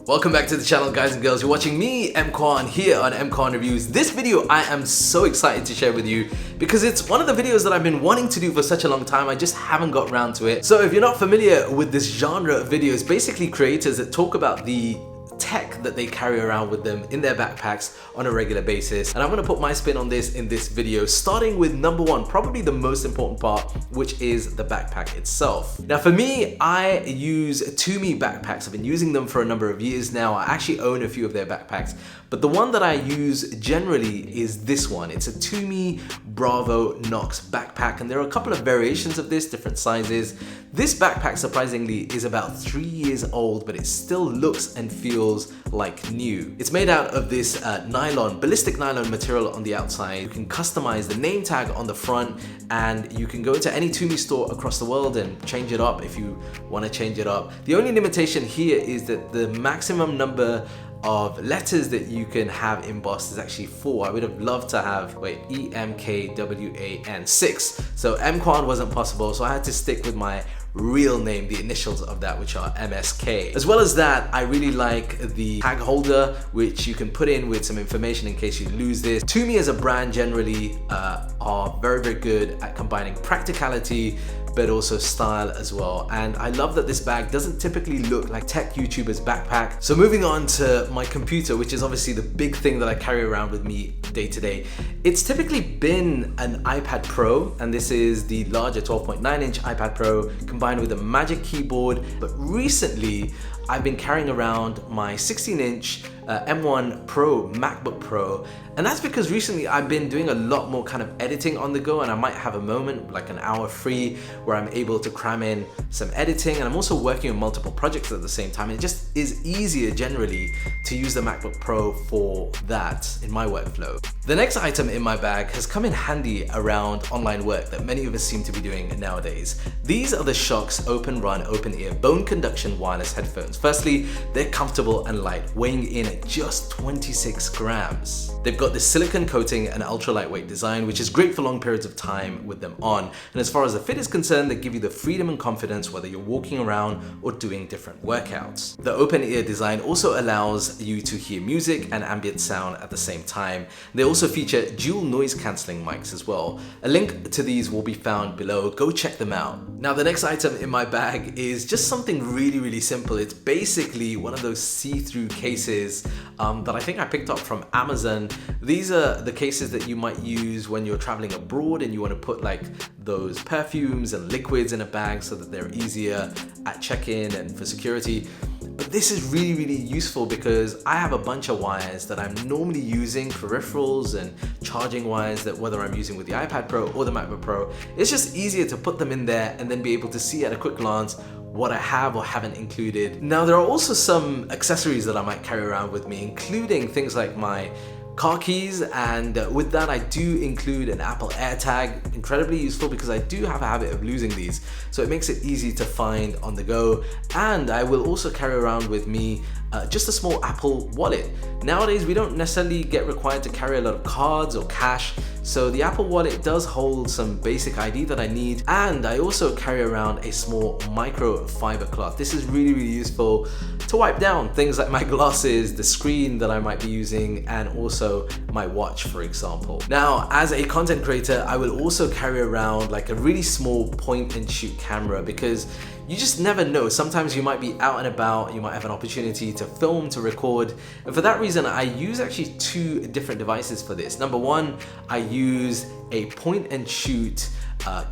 Welcome back to the channel, guys and girls. You're watching me, MKwan, here on MKwan Reviews. This video I am so excited to share with you because it's one of the videos that I've been wanting to do for such a long time. I just haven't got around to it. So if you're not familiar with this genre of videos, basically creators that talk about the tech that they carry around with them in their backpacks on a regular basis. And I'm going to put my spin on this in this video, starting with number one, probably the most important part, which is the backpack itself. Now for me, I use Tumi backpacks. I've been using them for a number of years now. I actually own a few of their backpacks, but the one that I use generally is this one. It's a Tumi Bravo Nox backpack, and there are a couple of variations of this, different sizes. This backpack surprisingly is about 3 years old, but it still looks and feels like new. It's made out of this ballistic nylon material on the outside. You can customize the name tag on the front, and you can go into any Tumi store across the world and change it up if you want to change it up. The only limitation here is that the maximum number of letters that you can have embossed is actually 4. I would have loved to have, EMKWAN 6. So MKwan wasn't possible, so I had to stick with my real name, the initials of that, which are MSK. As well as that, I really like the tag holder, which you can put in with some information in case you lose this. Tumi as a brand generally are very, very good at combining practicality but also style as well. And I love that this bag doesn't typically look like tech YouTubers' backpack. So moving on to my computer, which is obviously the big thing that I carry around with me day to day. It's typically been an iPad Pro, and this is the larger 12.9-inch iPad Pro combined with a Magic Keyboard. But recently, I've been carrying around my 16-inch M1 Pro MacBook Pro, and that's because recently I've been doing a lot more kind of editing on the go, and I might have a moment, like an hour free, where I'm able to cram in some editing, and I'm also working on multiple projects at the same time. It just is easier generally to use the MacBook Pro for that in my workflow. The next item in my bag has come in handy around online work that many of us seem to be doing nowadays. These are the SHOKZ OpenRun open-ear bone conduction wireless headphones. Firstly, they're comfortable and light, weighing in at just 26 grams. They've got this silicone coating and ultra lightweight design, which is great for long periods of time with them on. And as far as the fit is concerned, they give you the freedom and confidence whether you're walking around or doing different workouts. The open ear design also allows you to hear music and ambient sound at the same time. They also feature dual noise cancelling mics as well. A link to these will be found below. Go check them out. Now the next item in my bag is just something really, really simple. It's basically one of those see-through cases that I think I picked up from Amazon. These are the cases that you might use when you're traveling abroad and you want to put like those perfumes and liquids in a bag so that they're easier at check-in and for security. But this is really, really useful because I have a bunch of wires that I'm normally using, peripherals and charging wires, that whether I'm using with the iPad Pro or the MacBook Pro, it's just easier to put them in there and then be able to see at a quick glance what I have or haven't included. Now there are also some accessories that I might carry around with me, including things like my car keys, and with that I do include an Apple AirTag. Incredibly useful because I do have a habit of losing these, so it makes it easy to find on the go. And I will also carry around with me just a small Apple wallet. Nowadays we don't necessarily get required to carry a lot of cards or cash, so the Apple Wallet does hold some basic ID that I need. And I also carry around a small microfiber cloth. This is really, really useful to wipe down things like my glasses, the screen that I might be using, and also my watch, for example. Now, as a content creator, I will also carry around like a really small point and shoot camera because you just never know. Sometimes you might be out and about, you might have an opportunity to film, to record. And for that reason, I use actually 2 different devices for this. Number one, I use a point and shoot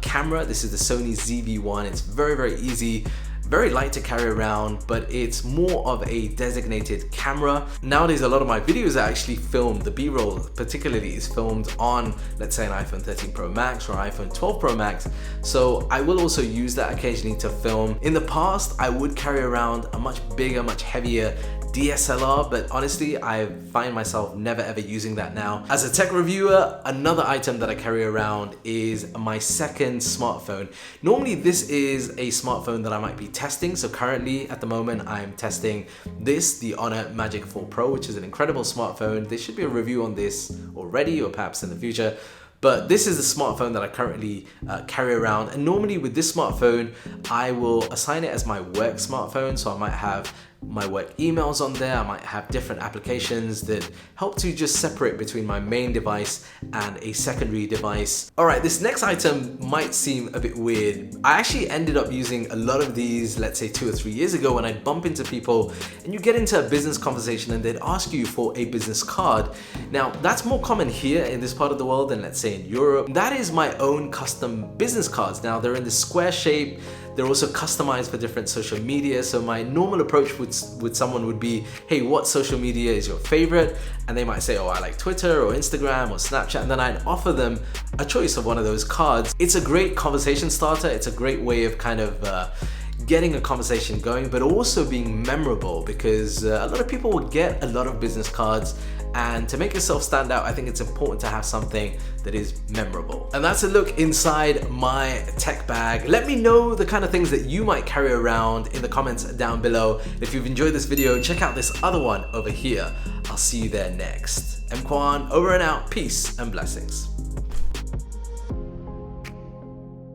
camera. This is the Sony ZV-1. It's very, very easy, very light to carry around, but it's more of a designated camera. Nowadays, a lot of my videos are actually filmed. The B-roll particularly is filmed on, let's say, an iPhone 13 Pro Max or iPhone 12 Pro Max. So I will also use that occasionally to film. In the past, I would carry around a much bigger, much heavier DSLR, but honestly, I find myself never ever using that now. As a tech reviewer, another item that I carry around is my second smartphone. Normally, this is a smartphone that I might be testing. So currently, at the moment, I'm testing this, the Honor Magic 4 Pro, which is an incredible smartphone. There should be a review on this already, or perhaps in the future. But this is the smartphone that I currently carry around. And normally with this smartphone, I will assign it as my work smartphone. So I might have my work emails on there. I might have different applications that help to just separate between my main device and a secondary device. Alright, this next item might seem a bit weird. I actually ended up using a lot of these, let's say 2 or 3 years ago, when I'd bump into people and you get into a business conversation and they'd ask you for a business card. Now, that's more common here in this part of the world than, let's say, in Europe. That is my own custom business cards. Now, they're in this square shape. They're also customized for different social media. So my normal approach with someone would be, hey, what social media is your favorite? And they might say, oh, I like Twitter or Instagram or Snapchat. And then I'd offer them a choice of one of those cards. It's a great conversation starter. It's a great way of kind of getting a conversation going, but also being memorable, because a lot of people will get a lot of business cards, and to make yourself stand out, I think it's important to have something that is memorable. And that's a look inside my tech bag. Let me know the kind of things that you might carry around in the comments down below. If you've enjoyed this video, check out this other one over here. I'll see you there next. Kwan, over and out. Peace and blessings.